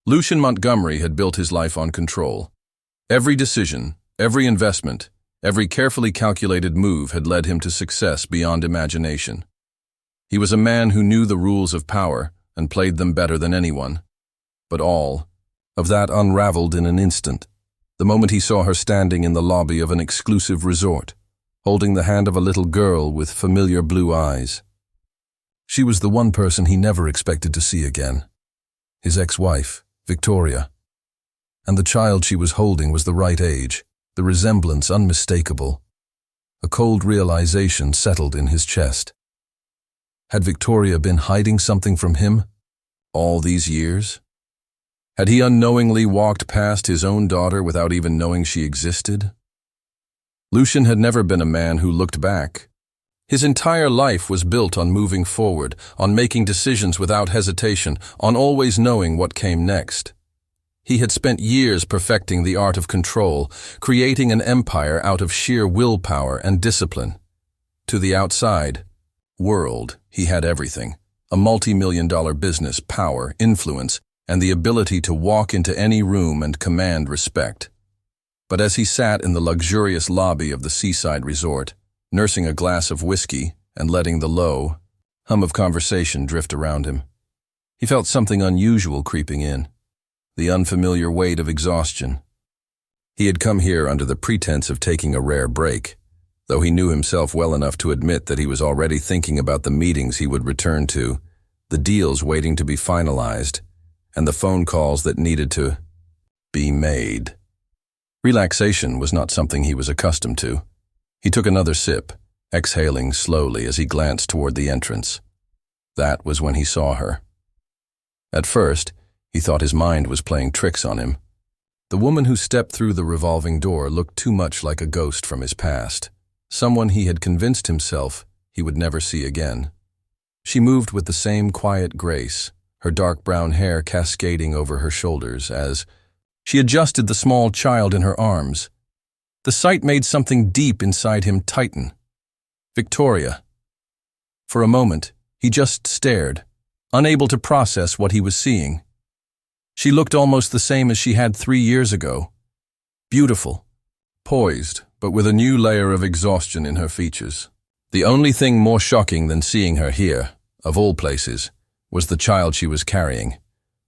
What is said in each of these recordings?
Lucian Montgomery had built his life on control. Every decision, every investment, every carefully calculated move had led him to success beyond imagination. He was a man who knew the rules of power and played them better than anyone. But all of that unraveled in an instant, the moment he saw her standing in the lobby of an exclusive resort, holding the hand of a little girl with familiar blue eyes. She was the one person he never expected to see again. His ex-wife, Victoria. And the child she was holding was the right age, the resemblance unmistakable. A cold realization settled in his chest. Had Victoria been hiding something from him all these years? Had he unknowingly walked past his own daughter without even knowing she existed? Lucian had never been a man who looked back. His entire life was built on moving forward, on making decisions without hesitation, on always knowing what came next. He had spent years perfecting the art of control, creating an empire out of sheer willpower and discipline. To the outside world, he had everything: a multi-million-dollar business, power, influence, and the ability to walk into any room and command respect. But as he sat in the luxurious lobby of the seaside resort, nursing a glass of whiskey and letting the low hum of conversation drift around him, he felt something unusual creeping in, the unfamiliar weight of exhaustion. He had come here under the pretense of taking a rare break, though he knew himself well enough to admit that he was already thinking about the meetings he would return to, the deals waiting to be finalized, and the phone calls that needed to be made. Relaxation was not something he was accustomed to. He took another sip, exhaling slowly as he glanced toward the entrance. That was when he saw her. At first, he thought his mind was playing tricks on him. The woman who stepped through the revolving door looked too much like a ghost from his past, someone he had convinced himself he would never see again. She moved with the same quiet grace, her dark brown hair cascading over her shoulders as she adjusted the small child in her arms. The sight made something deep inside him tighten. Victoria. For a moment, he just stared, unable to process what he was seeing. She looked almost the same as she had 3 years ago. Beautiful, poised, but with a new layer of exhaustion in her features. The only thing more shocking than seeing her here, of all places, was the child she was carrying.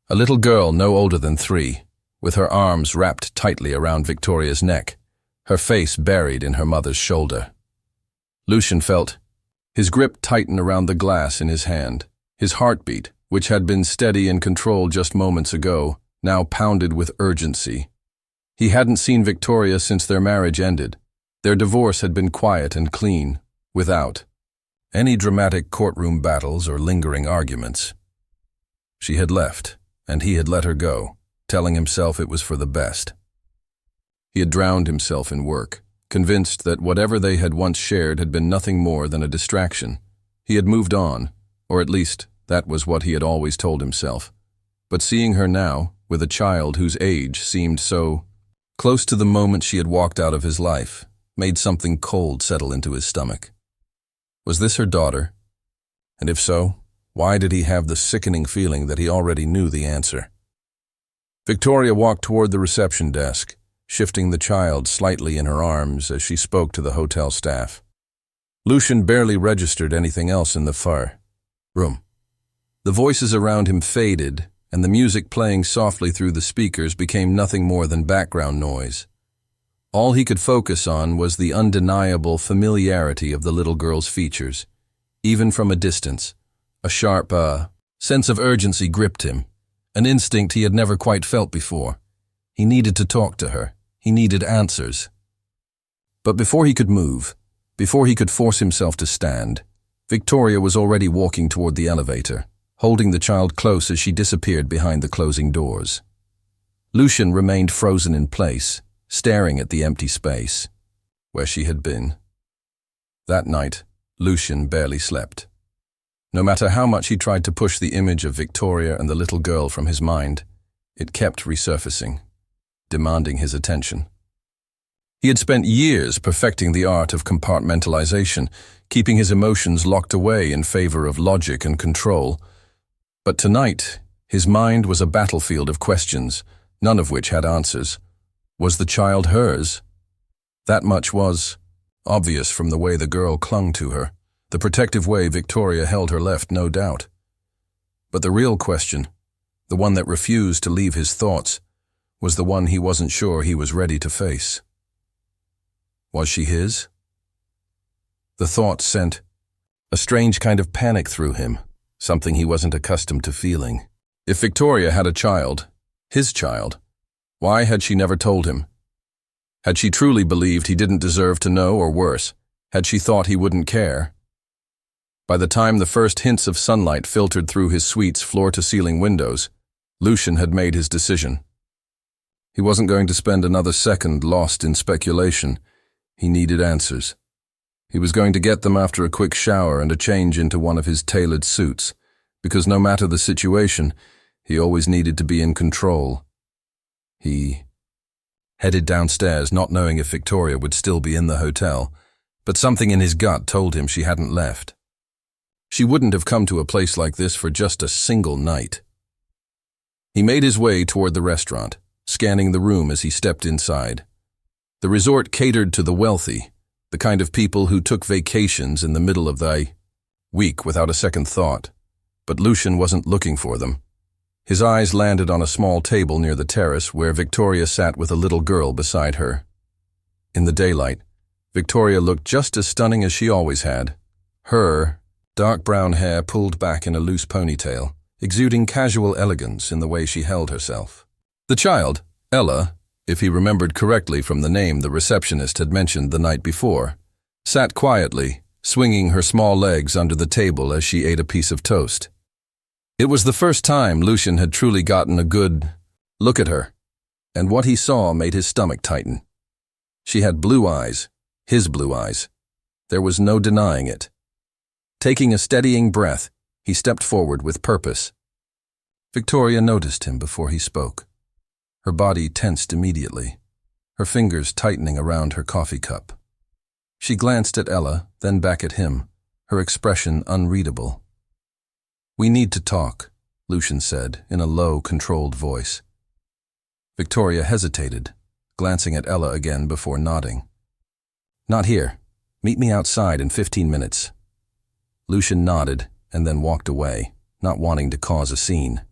A little girl no older than 3, with her arms wrapped tightly around Victoria's neck, her face buried in her mother's shoulder. Lucian felt his grip tighten around the glass in his hand. His heartbeat, which had been steady and controlled just moments ago, now pounded with urgency. He hadn't seen Victoria since their marriage ended. Their divorce had been quiet and clean, without any dramatic courtroom battles or lingering arguments. She had left, and he had let her go, telling himself it was for the best. He had drowned himself in work, convinced that whatever they had once shared had been nothing more than a distraction. He had moved on, or at least that was what he had always told himself. But seeing her now, with a child whose age seemed so close to the moment she had walked out of his life, made something cold settle into his stomach. Was this her daughter? And if so, why did he have the sickening feeling that he already knew the answer? Victoria walked toward the reception desk, shifting the child slightly in her arms as she spoke to the hotel staff. Lucian barely registered anything else in the far room. The voices around him faded, and the music playing softly through the speakers became nothing more than background noise. All he could focus on was the undeniable familiarity of the little girl's features. Even from a distance, a sharp, sense of urgency gripped him, an instinct he had never quite felt before. He needed to talk to her. He needed answers. But before he could move, before he could force himself to stand, Victoria was already walking toward the elevator, holding the child close as she disappeared behind the closing doors. Lucian remained frozen in place, staring at the empty space, where she had been. That night, Lucian barely slept. No matter how much he tried to push the image of Victoria and the little girl from his mind, it kept resurfacing, demanding his attention. He had spent years perfecting the art of compartmentalization, keeping his emotions locked away in favor of logic and control. But tonight, His mind was a battlefield of questions, none of which had answers. Was the child hers? That much was obvious from the way the girl clung to her, the protective way Victoria held her left, no doubt. But the real question, the one that refused to leave his thoughts, was the one he wasn't sure he was ready to face. Was she his? The thought sent a strange kind of panic through him, something he wasn't accustomed to feeling. If Victoria had a child, his child, why had she never told him? Had she truly believed he didn't deserve to know, or worse, had she thought he wouldn't care? By the time the first hints of sunlight filtered through his suite's floor-to-ceiling windows, Lucian had made his decision. He wasn't going to spend another second lost in speculation. He needed answers. He was going to get them after a quick shower and a change into one of his tailored suits, because no matter the situation, he always needed to be in control. He headed downstairs, not knowing if Victoria would still be in the hotel, but something in his gut told him she hadn't left. She wouldn't have come to a place like this for just a single night. He made his way toward the restaurant, scanning the room as he stepped inside. The resort catered to the wealthy, the kind of people who took vacations in the middle of the week without a second thought. But Lucian wasn't looking for them. His eyes landed on a small table near the terrace where Victoria sat with a little girl beside her. In the daylight, Victoria looked just as stunning as she always had. Her dark brown hair pulled back in a loose ponytail, exuding casual elegance in the way she held herself. The child, Ella, if he remembered correctly from the name the receptionist had mentioned the night before, sat quietly, swinging her small legs under the table as she ate a piece of toast. It was the first time Lucian had truly gotten a good look at her, and what he saw made his stomach tighten. She had blue eyes, his blue eyes. There was no denying it. Taking a steadying breath, he stepped forward with purpose. Victoria noticed him before he spoke. Her body tensed immediately, her fingers tightening around her coffee cup. She glanced at Ella, then back at him, her expression unreadable. "We need to talk," Lucian said in a low, controlled voice. Victoria hesitated, glancing at Ella again before nodding. "Not here. Meet me outside in 15 minutes. Lucian nodded and then walked away, not wanting to cause a scene.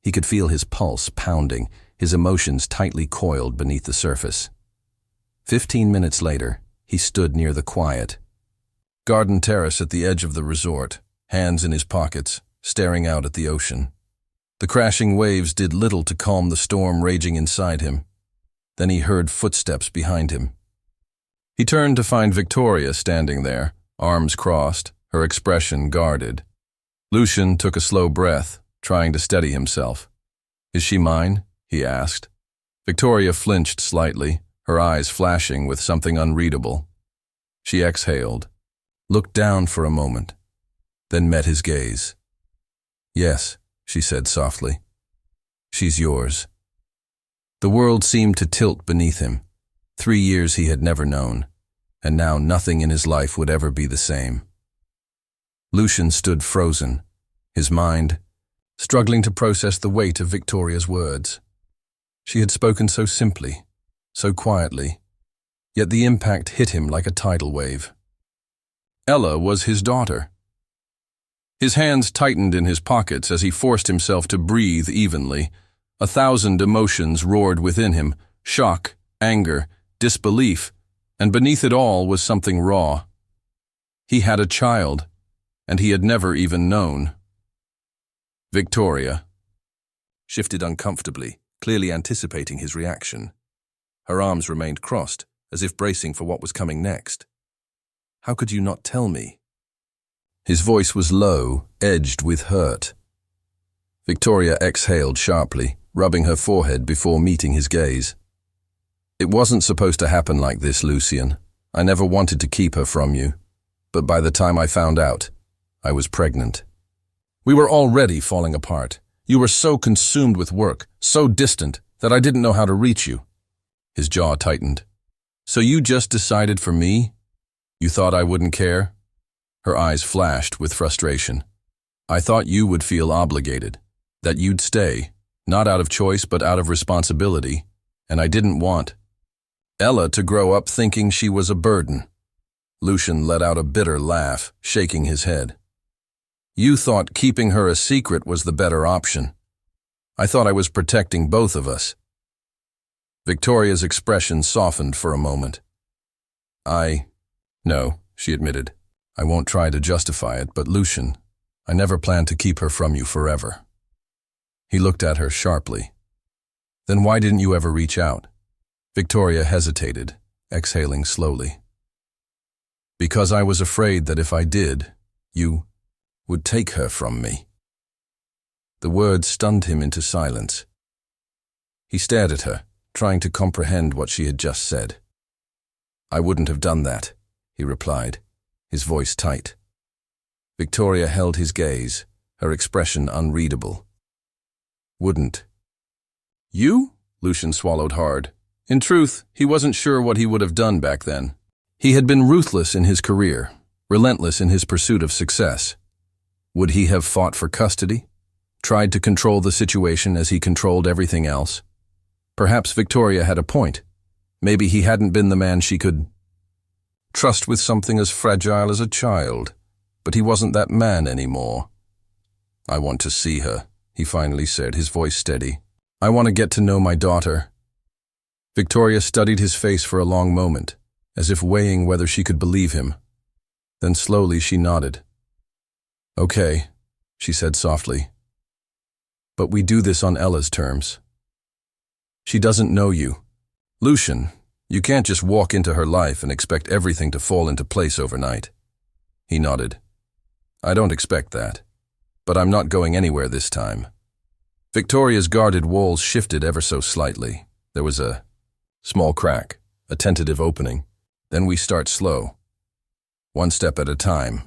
He could feel his pulse pounding, his emotions tightly coiled beneath the surface. 15 minutes later, he stood near the quiet garden terrace at the edge of the resort, hands in his pockets, staring out at the ocean. The crashing waves did little to calm the storm raging inside him. Then he heard footsteps behind him. He turned to find Victoria standing there, arms crossed, her expression guarded. Lucian took a slow breath, trying to steady himself. "Is she mine?" he asked. Victoria flinched slightly, her eyes flashing with something unreadable. She exhaled, looked down for a moment, then met his gaze. "Yes," she said softly. "She's yours." The world seemed to tilt beneath him. 3 years he had never known, and now nothing in his life would ever be the same. Lucian stood frozen, his mind struggling to process the weight of Victoria's words. She had spoken so simply, so quietly, yet the impact hit him like a tidal wave. Ella was his daughter. His hands tightened in his pockets as he forced himself to breathe evenly. 1,000 emotions roared within him: shock, anger, disbelief, and beneath it all was something raw. He had a child, and he had never even known. Victoria shifted uncomfortably, clearly anticipating his reaction. Her arms remained crossed, as if bracing for what was coming next. "How could you not tell me?" His voice was low, edged with hurt. Victoria exhaled sharply, rubbing her forehead before meeting his gaze. "It wasn't supposed to happen like this, Lucian. I never wanted to keep her from you. But by the time I found out, I was pregnant. We were already falling apart. You were so consumed with work, so distant, that I didn't know how to reach you." His jaw tightened. "So you just decided for me? You thought I wouldn't care?" Her eyes flashed with frustration. "I thought you would feel obligated. That you'd stay, not out of choice but out of responsibility, and I didn't want Ella to grow up thinking she was a burden. Lucian let out a bitter laugh, shaking his head. You thought keeping her a secret was the better option. I thought I was protecting both of us. Victoria's expression softened for a moment. No, she admitted. I won't try to justify it, but Lucian, I never planned to keep her from you forever. He looked at her sharply. Then why didn't you ever reach out? Victoria hesitated, exhaling slowly. Because I was afraid that if I did, you would take her from me. The words stunned him into silence. He stared at her, trying to comprehend what she had just said. I wouldn't have done that, he replied, his voice tight. Victoria held his gaze, her expression unreadable. Wouldn't. You? Lucian swallowed hard. In truth, he wasn't sure what he would have done back then. He had been ruthless in his career, relentless in his pursuit of success. Would he have fought for custody? Tried to control the situation as he controlled everything else? Perhaps Victoria had a point. Maybe he hadn't been the man she could trust with something as fragile as a child, but he wasn't that man anymore. I want to see her, he finally said, his voice steady. I want to get to know my daughter. Victoria studied his face for a long moment, as if weighing whether she could believe him. Then slowly she nodded. Okay, she said softly. But we do this on Ella's terms. She doesn't know you. Lucian, you can't just walk into her life and expect everything to fall into place overnight. He nodded. I don't expect that. But I'm not going anywhere this time. Victoria's guarded walls shifted ever so slightly. There was a small crack, a tentative opening. Then we start slow. One step at a time.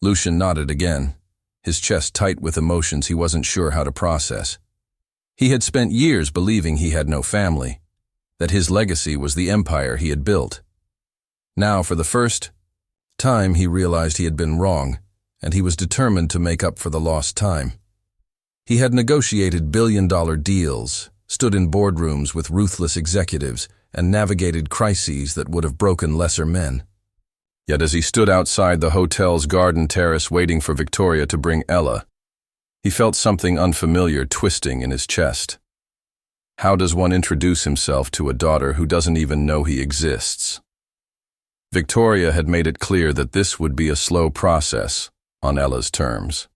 Lucian nodded again, his chest tight with emotions he wasn't sure how to process. He had spent years believing he had no family, that his legacy was the empire he had built. Now, for the first time, he realized he had been wrong, and he was determined to make up for the lost time. He had negotiated billion-dollar deals, stood in boardrooms with ruthless executives, and navigated crises that would have broken lesser men. Yet as he stood outside the hotel's garden terrace waiting for Victoria to bring Ella, he felt something unfamiliar twisting in his chest. How does one introduce himself to a daughter who doesn't even know he exists? Victoria had made it clear that this would be a slow process, on Ella's terms.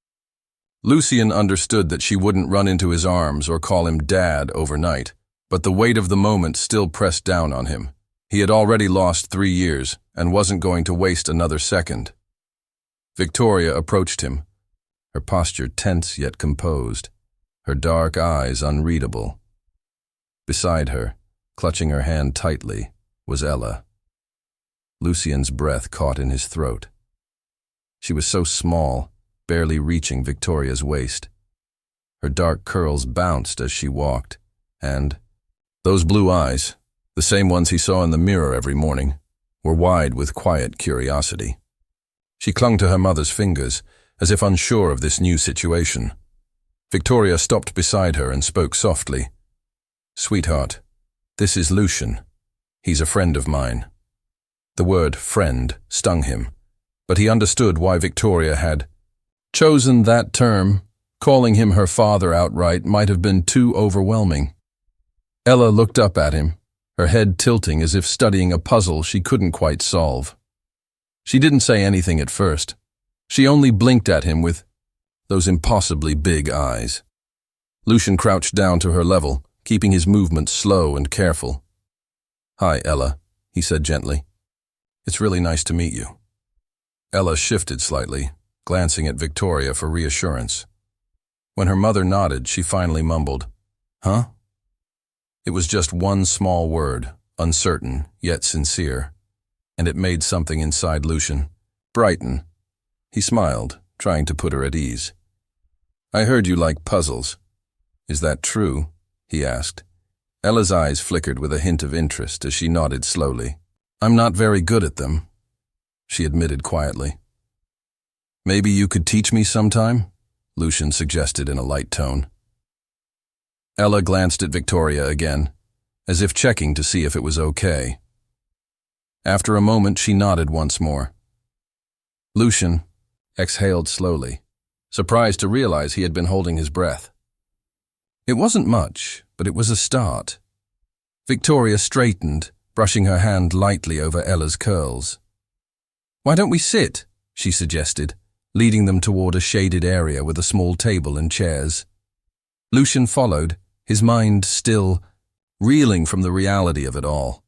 Lucian understood that she wouldn't run into his arms or call him Dad overnight, but the weight of the moment still pressed down on him. He had already lost 3 years and wasn't going to waste another second. Victoria approached him, her posture tense yet composed, her dark eyes unreadable. Beside her, clutching her hand tightly, was Ella. Lucian's breath caught in his throat. She was so small, barely reaching Victoria's waist. Her dark curls bounced as she walked, and those blue eyes, the same ones he saw in the mirror every morning, were wide with quiet curiosity. She clung to her mother's fingers, as if unsure of this new situation. Victoria stopped beside her and spoke softly. Sweetheart, this is Lucian. He's a friend of mine. The word friend stung him, but he understood why Victoria had chosen that term. Calling him her father outright might have been too overwhelming. Ella looked up at him, her head tilting as if studying a puzzle she couldn't quite solve. She didn't say anything at first. She only blinked at him with those impossibly big eyes. Lucian crouched down to her level, keeping his movements slow and careful. Hi, Ella, he said gently. It's really nice to meet you. Ella shifted slightly, glancing at Victoria for reassurance. When her mother nodded, she finally mumbled, Huh? It was just one small word, uncertain, yet sincere, and it made something inside Lucian brighten. He smiled, trying to put her at ease. I heard you like puzzles. Is that true? He asked. Ella's eyes flickered with a hint of interest as she nodded slowly. I'm not very good at them, she admitted quietly. Maybe you could teach me sometime? Lucian suggested in a light tone. Ella glanced at Victoria again, as if checking to see if it was okay. After a moment, she nodded once more. Lucian exhaled slowly, surprised to realize he had been holding his breath. It wasn't much, but it was a start. Victoria straightened, brushing her hand lightly over Ella's curls. "Why don't we sit?" she suggested, leading them toward a shaded area with a small table and chairs. Lucian followed, his mind still reeling from the reality of it all.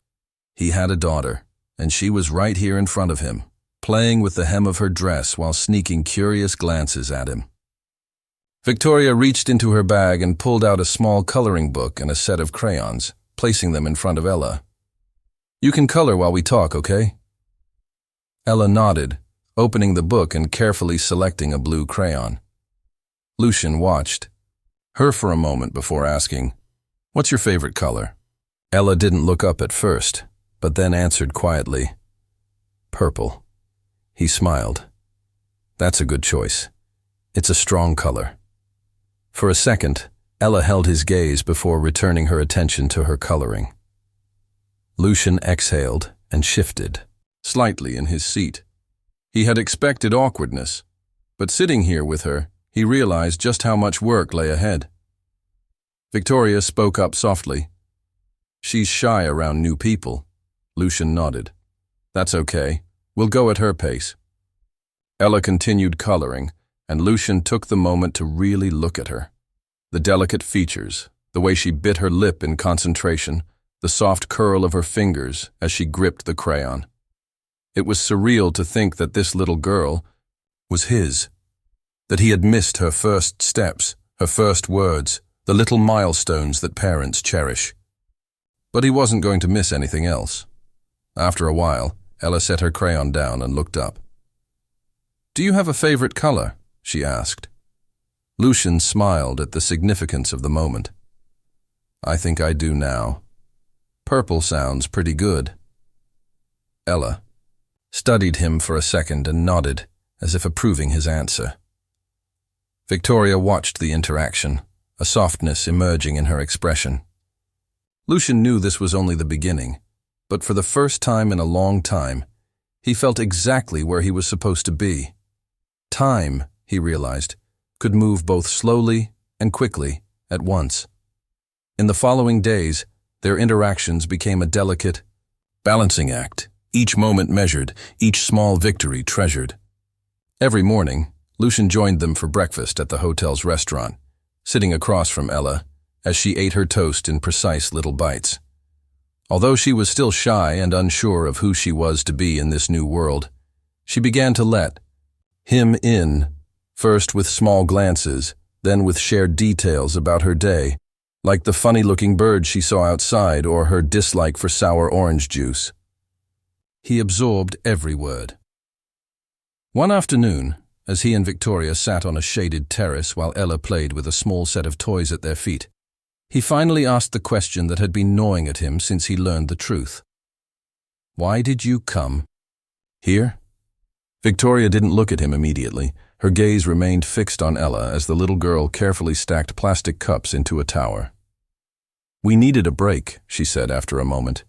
He had a daughter, and she was right here in front of him, playing with the hem of her dress while sneaking curious glances at him. Victoria reached into her bag and pulled out a small coloring book and a set of crayons, placing them in front of Ella. "You can color while we talk, okay?" Ella nodded, opening the book and carefully selecting a blue crayon. Lucian watched her for a moment before asking, "What's your favorite color?" Ella didn't look up at first, but then answered quietly, "Purple." He smiled. "That's a good choice. It's a strong color." For a second, Ella held his gaze before returning her attention to her coloring. Lucian exhaled and shifted slightly in his seat. He had expected awkwardness, but sitting here with her, he realized just how much work lay ahead. Victoria spoke up softly. "She's shy around new people." Lucian nodded. "That's okay. We'll go at her pace." Ella continued coloring, and Lucian took the moment to really look at her. The delicate features, the way she bit her lip in concentration, the soft curl of her fingers as she gripped the crayon. It was surreal to think that this little girl was his, that he had missed her first steps, her first words, the little milestones that parents cherish. But he wasn't going to miss anything else. After a while, Ella set her crayon down and looked up. "Do you have a favorite color?" she asked. Lucian smiled at the significance of the moment. "I think I do now. Purple sounds pretty good." Ella studied him for a second and nodded, as if approving his answer. Victoria watched the interaction, a softness emerging in her expression. Lucian knew this was only the beginning, but for the first time in a long time, he felt exactly where he was supposed to be. Time, he realized, could move both slowly and quickly at once. In the following days, their interactions became a delicate balancing act, each moment measured, each small victory treasured. Every morning, Lucian joined them for breakfast at the hotel's restaurant, sitting across from Ella as she ate her toast in precise little bites. Although she was still shy and unsure of who she was to be in this new world, she began to let him in, first with small glances, then with shared details about her day, like the funny-looking bird she saw outside or her dislike for sour orange juice. He absorbed every word. One afternoon, as he and Victoria sat on a shaded terrace while Ella played with a small set of toys at their feet, he finally asked the question that had been gnawing at him since he learned the truth. "Why did you come here?" Victoria didn't look at him immediately. Her gaze remained fixed on Ella as the little girl carefully stacked plastic cups into a tower. "We needed a break," she said after a moment.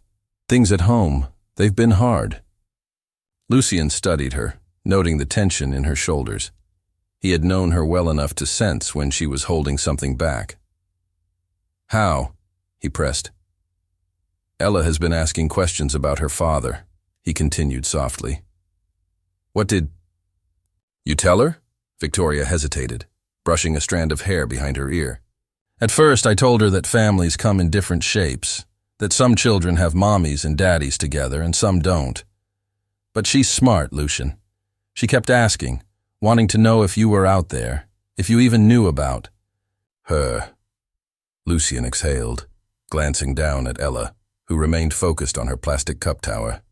"Things at home, they've been hard." Lucian studied her, noting the tension in her shoulders. He had known her well enough to sense when she was holding something back. "How?" he pressed. "Ella has been asking questions about her father," he continued softly. "What did you tell her?" Victoria hesitated, brushing a strand of hair behind her ear. "At first, I told her that families come in different shapes, that some children have mommies and daddies together and some don't. But she's smart, Lucian. She kept asking, wanting to know if you were out there, if you even knew about her." Lucian exhaled, glancing down at Ella, who remained focused on her plastic cup tower.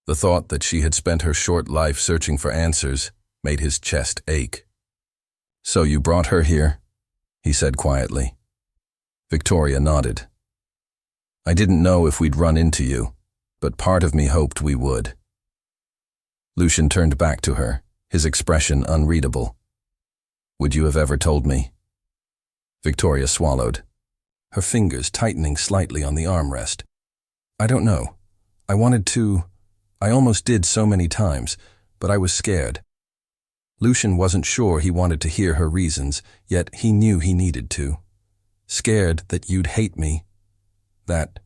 The thought that she had spent her short life searching for answers made his chest ache. "So you brought her here?" he said quietly. Victoria nodded. "I didn't know if we'd run into you, but part of me hoped we would." Lucian turned back to her, his expression unreadable. Would you have ever told me? Victoria swallowed, her fingers tightening slightly on the armrest. I don't know. I wanted to. I almost did so many times, but I was scared. Lucian wasn't sure he wanted to hear her reasons, yet he knew he needed to. Scared that you'd hate me. That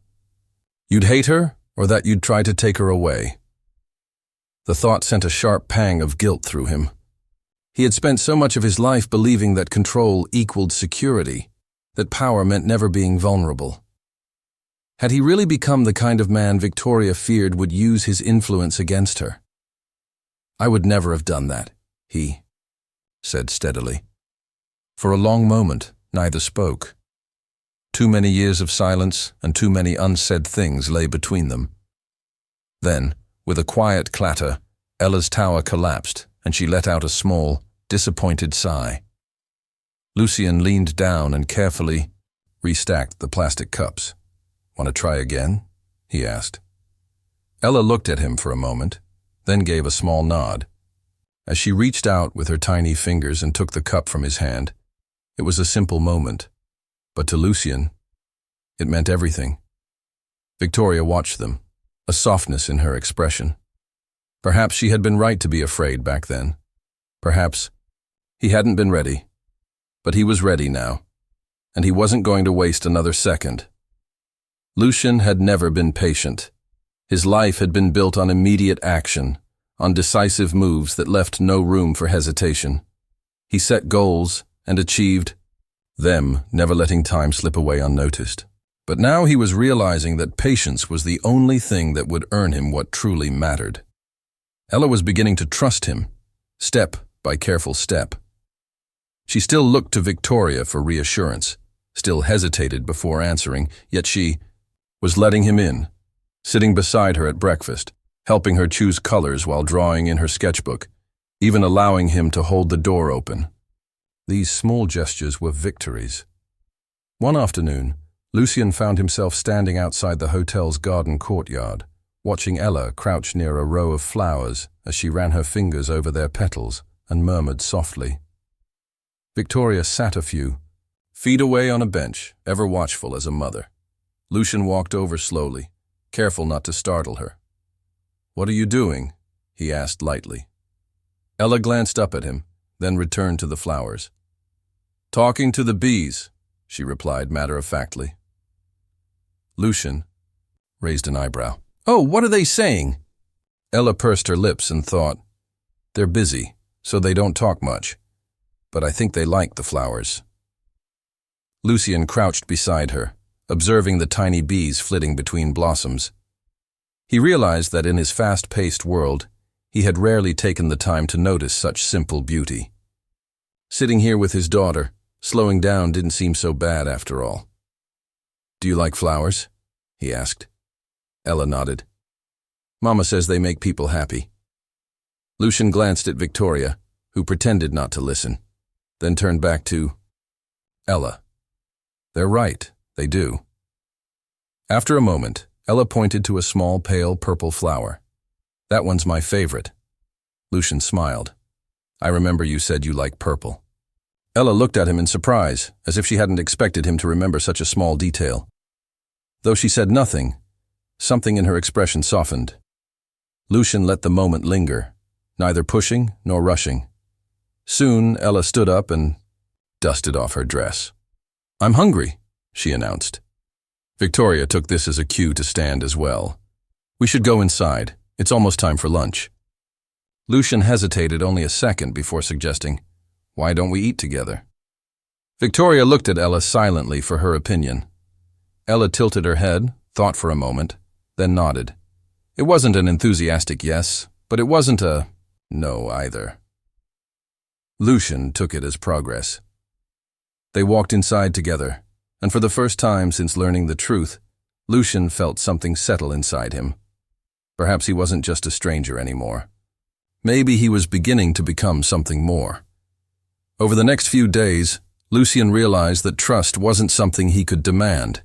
you'd hate her, or that you'd try to take her away. The thought sent a sharp pang of guilt through him. He had spent so much of his life believing that control equaled security, that power meant never being vulnerable. Had he really become the kind of man Victoria feared would use his influence against her? I would never have done that, he said steadily. For a long moment, neither spoke. Too many years of silence and too many unsaid things lay between them. Then, with a quiet clatter, Ella's tower collapsed, and she let out a small, disappointed sigh. Lucian leaned down and carefully restacked the plastic cups. Want to try again? He asked. Ella looked at him for a moment, then gave a small nod. As she reached out with her tiny fingers and took the cup from his hand, it was a simple moment. But to Lucian, it meant everything. Victoria watched them, a softness in her expression. Perhaps she had been right to be afraid back then. Perhaps he hadn't been ready. But he was ready now, and he wasn't going to waste another second. Lucian had never been patient. His life had been built on immediate action, on decisive moves that left no room for hesitation. He set goals and achieved them, never letting time slip away unnoticed. But now he was realizing that patience was the only thing that would earn him what truly mattered. Ella was beginning to trust him, step by careful step. She still looked to Victoria for reassurance, still hesitated before answering, yet she was letting him in, sitting beside her at breakfast, helping her choose colors while drawing in her sketchbook, even allowing him to hold the door open. These small gestures were victories. One afternoon, Lucian found himself standing outside the hotel's garden courtyard, watching Ella crouch near a row of flowers as she ran her fingers over their petals and murmured softly. Victoria sat a few feet away on a bench, ever watchful as a mother. Lucian walked over slowly, careful not to startle her. "What are you doing?" he asked lightly. Ella glanced up at him, then returned to the flowers. "Talking to the bees," she replied matter-of-factly. Lucian raised an eyebrow. "Oh, what are they saying?" Ella pursed her lips and thought, "They're busy, so they don't talk much. But I think they like the flowers." Lucian crouched beside her, observing the tiny bees flitting between blossoms. He realized that in his fast-paced world, he had rarely taken the time to notice such simple beauty. Sitting here with his daughter, slowing down didn't seem so bad after all. "Do you like flowers?" he asked. Ella nodded. "Mama says they make people happy." Lucian glanced at Victoria, who pretended not to listen, then turned back to Ella. "They're right, they do." After a moment, Ella pointed to a small pale purple flower. "That one's my favorite." Lucian smiled. "I remember you said you like purple." Ella looked at him in surprise, as if she hadn't expected him to remember such a small detail. Though she said nothing, something in her expression softened. Lucian let the moment linger, neither pushing nor rushing. Soon, Ella stood up and dusted off her dress. "I'm hungry," she announced. Victoria took this as a cue to stand as well. "We should go inside. It's almost time for lunch." Lucian hesitated only a second before suggesting, "Why don't we eat together?" Victoria looked at Ella silently for her opinion. Ella tilted her head, thought for a moment, then nodded. It wasn't an enthusiastic yes, but it wasn't a no either. Lucian took it as progress. They walked inside together, and for the first time since learning the truth, Lucian felt something settle inside him. Perhaps he wasn't just a stranger anymore. Maybe he was beginning to become something more. Over the next few days, Lucian realized that trust wasn't something he could demand.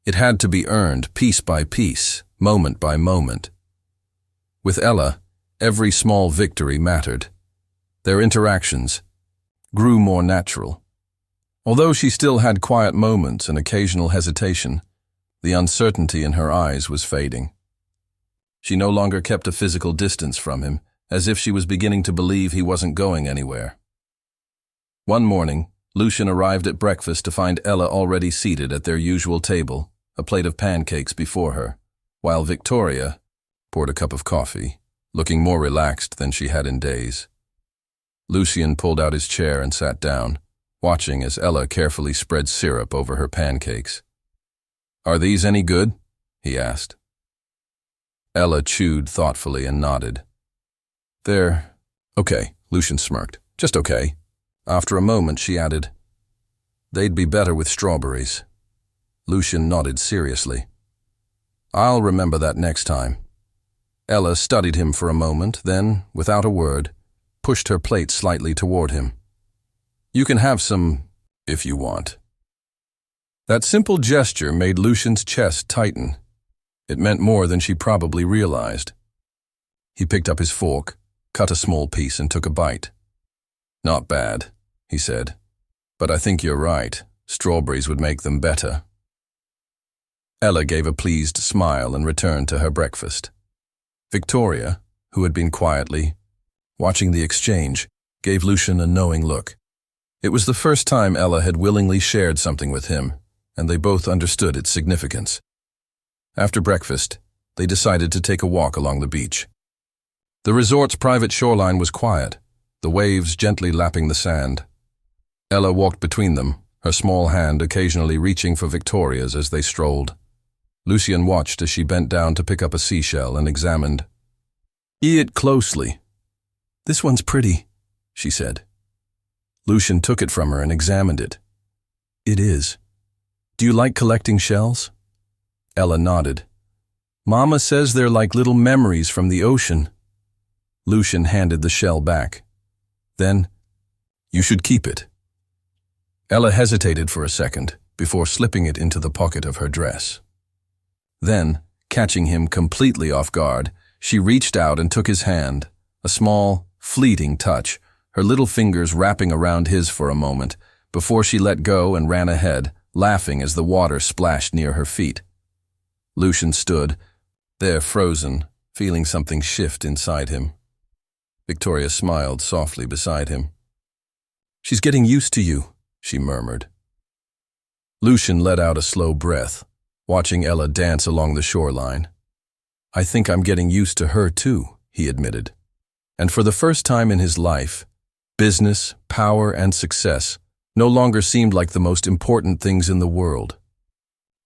It had to be earned piece by piece, moment by moment. With Ella, every small victory mattered. Their interactions, grew more natural. Although she still had quiet moments and occasional hesitation, the uncertainty in her eyes was fading. She no longer kept a physical distance from him, as if she was beginning to believe he wasn't going anywhere. One morning, Lucian arrived at breakfast to find Ella already seated at their usual table, a plate of pancakes before her, while Victoria poured a cup of coffee, looking more relaxed than she had in days. Lucian pulled out his chair and sat down, watching as Ella carefully spread syrup over her pancakes. "Are these any good?" he asked. Ella chewed thoughtfully and nodded. "They're okay," Lucian smirked. "Just okay." After a moment, she added, "They'd be better with strawberries." Lucian nodded seriously. "I'll remember that next time." Ella studied him for a moment, then, without a word, pushed her plate slightly toward him. "You can have some, if you want." That simple gesture made Lucian's chest tighten. It meant more than she probably realized. He picked up his fork, cut a small piece, and took a bite. "Not bad," he said. "But I think you're right. Strawberries would make them better." Ella gave a pleased smile and returned to her breakfast. Victoria, who had been quietly watching the exchange, gave Lucian a knowing look. It was the first time Ella had willingly shared something with him, and they both understood its significance. After breakfast, they decided to take a walk along the beach. The resort's private shoreline was quiet, the waves gently lapping the sand. Ella walked between them, her small hand occasionally reaching for Victoria's as they strolled. Lucian watched as she bent down to pick up a seashell and examined. "Eye it closely." "This one's pretty," she said. Lucian took it from her and examined it. "It is. Do you like collecting shells?" Ella nodded. "Mama says they're like little memories from the ocean." Lucian handed the shell back. Then, "You should keep it." Ella hesitated for a second before slipping it into the pocket of her dress. Then, catching him completely off guard, she reached out and took his hand, a small, fleeting touch, her little fingers wrapping around his for a moment, before she let go and ran ahead, laughing as the water splashed near her feet. Lucian stood, there frozen, feeling something shift inside him. Victoria smiled softly beside him. "She's getting used to you," she murmured. Lucian let out a slow breath, watching Ella dance along the shoreline. "I think I'm getting used to her too," he admitted. And for the first time in his life, business, power, and success no longer seemed like the most important things in the world.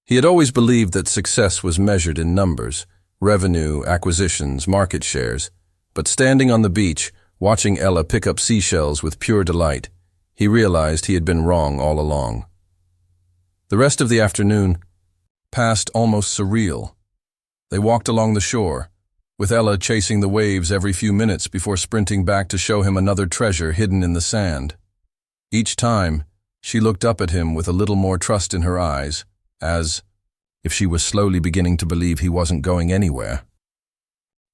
He had always believed that success was measured in numbers, revenue, acquisitions, market shares, but standing on the beach, watching Ella pick up seashells with pure delight, he realized he had been wrong all along. The rest of the afternoon passed almost surreal. They walked along the shore, with Ella chasing the waves every few minutes before sprinting back to show him another treasure hidden in the sand. Each time, she looked up at him with a little more trust in her eyes, as if she was slowly beginning to believe he wasn't going anywhere.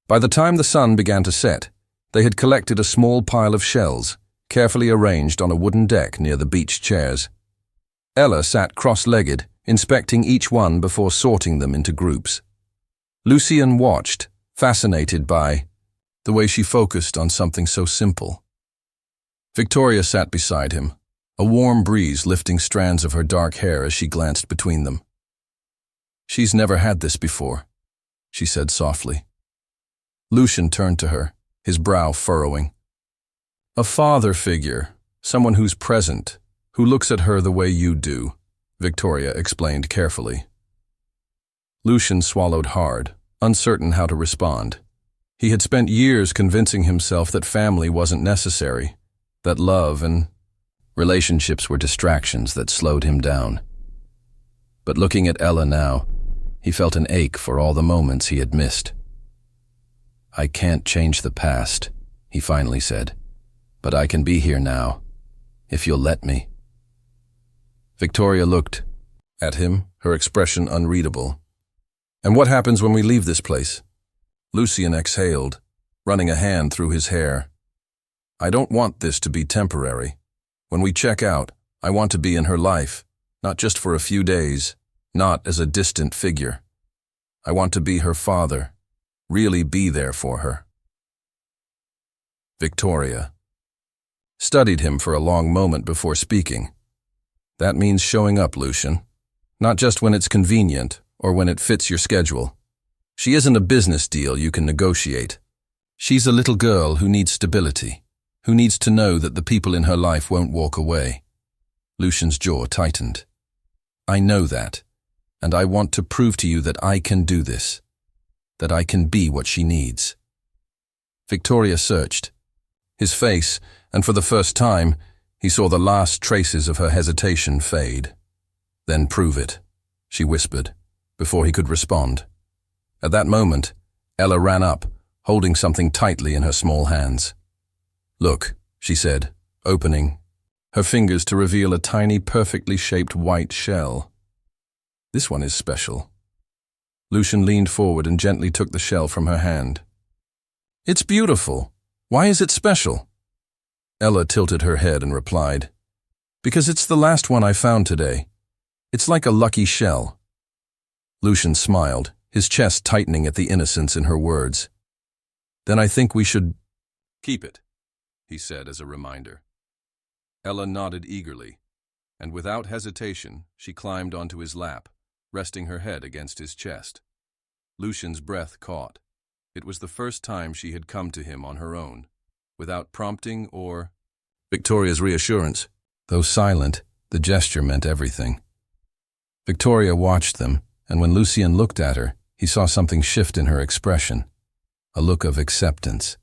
By the time the sun began to set, they had collected a small pile of shells, carefully arranged on a wooden deck near the beach chairs. Ella sat cross-legged, inspecting each one before sorting them into groups. Lucian watched, fascinated by the way she focused on something so simple. Victoria sat beside him, a warm breeze lifting strands of her dark hair as she glanced between them. "She's never had this before," she said softly. Lucian turned to her, his brow furrowing. "A father figure, someone who's present, who looks at her the way you do," Victoria explained carefully. Lucian swallowed hard, uncertain how to respond. He had spent years convincing himself that family wasn't necessary, that love and relationships were distractions that slowed him down. But looking at Ella now, he felt an ache for all the moments he had missed. "I can't change the past," he finally said, "but I can be here now, if you'll let me." Victoria looked at him, her expression unreadable. "And what happens when we leave this place?" Lucian exhaled, running a hand through his hair. "I don't want this to be temporary. When we check out, I want to be in her life, not just for a few days, not as a distant figure. I want to be her father, really be there for her. Victoria studied him for a long moment before speaking. That means showing up, Lucian. Not just when it's convenient or when it fits your schedule. She isn't a business deal you can negotiate. She's a little girl who needs stability, who needs to know that the people in her life won't walk away. Lucian's jaw tightened. I know that, and I want to prove to you that I can do this, that I can be what she needs. Victoria searched his face, and for the first time, he saw the last traces of her hesitation fade. Then prove it, she whispered, before he could respond. At that moment, Ella ran up, holding something tightly in her small hands. Look, she said, opening her fingers to reveal a tiny, perfectly shaped white shell. This one is special. Lucian leaned forward and gently took the shell from her hand. It's beautiful. Why is it special? Ella tilted her head and replied, Because it's the last one I found today. It's like a lucky shell. Lucian smiled, his chest tightening at the innocence in her words. Then I think we should keep it, he said as a reminder. Ella nodded eagerly, and without hesitation, she climbed onto his lap, resting her head against his chest. Lucian's breath caught. It was the first time she had come to him on her own, without prompting or Victoria's reassurance. Though silent, the gesture meant everything. Victoria watched them, and when Lucian looked at her, he saw something shift in her expression, a look of acceptance.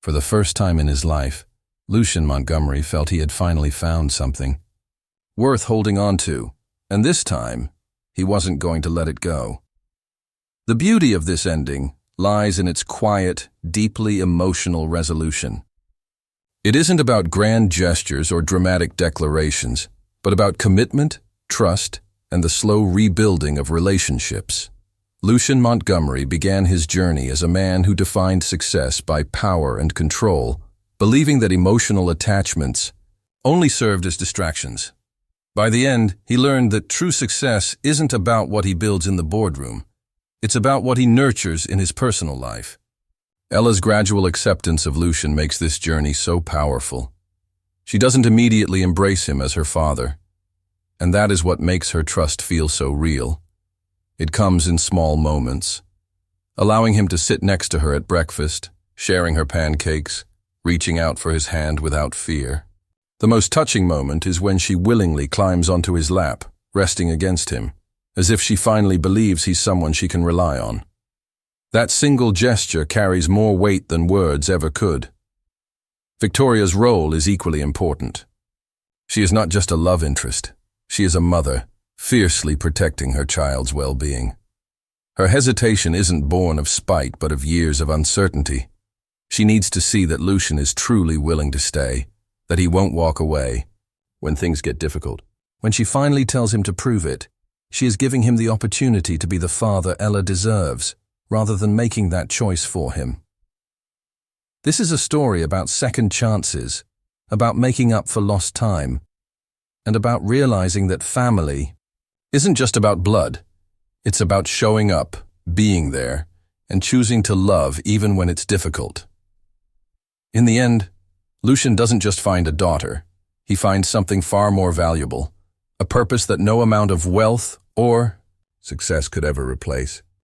For the first time in his life, Lucian Montgomery felt he had finally found something worth holding on to, and this time, he wasn't going to let it go. The beauty of this ending lies in its quiet, deeply emotional resolution. It isn't about grand gestures or dramatic declarations, but about commitment, trust, and the slow rebuilding of relationships. Lucian Montgomery began his journey as a man who defined success by power and control, believing that emotional attachments only served as distractions. By the end, he learned that true success isn't about what he builds in the boardroom. It's about what he nurtures in his personal life. Ella's gradual acceptance of Lucian makes this journey so powerful. She doesn't immediately embrace him as her father, and that is what makes her trust feel so real. It comes in small moments, allowing him to sit next to her at breakfast, sharing her pancakes, reaching out for his hand without fear. The most touching moment is when she willingly climbs onto his lap, resting against him, as if she finally believes he's someone she can rely on. That single gesture carries more weight than words ever could. Victoria's role is equally important. She is not just a love interest. She is a mother, fiercely protecting her child's well-being. Her hesitation isn't born of spite but of years of uncertainty. She needs to see that Lucian is truly willing to stay, that he won't walk away when things get difficult. When she finally tells him to prove it, she is giving him the opportunity to be the father Ella deserves, rather than making that choice for him. This is a story about second chances, about making up for lost time, and about realizing that family isn't just about blood. It's about showing up, being there, and choosing to love even when it's difficult. In the end, Lucian doesn't just find a daughter. He finds something far more valuable, a purpose that no amount of wealth or success could ever replace.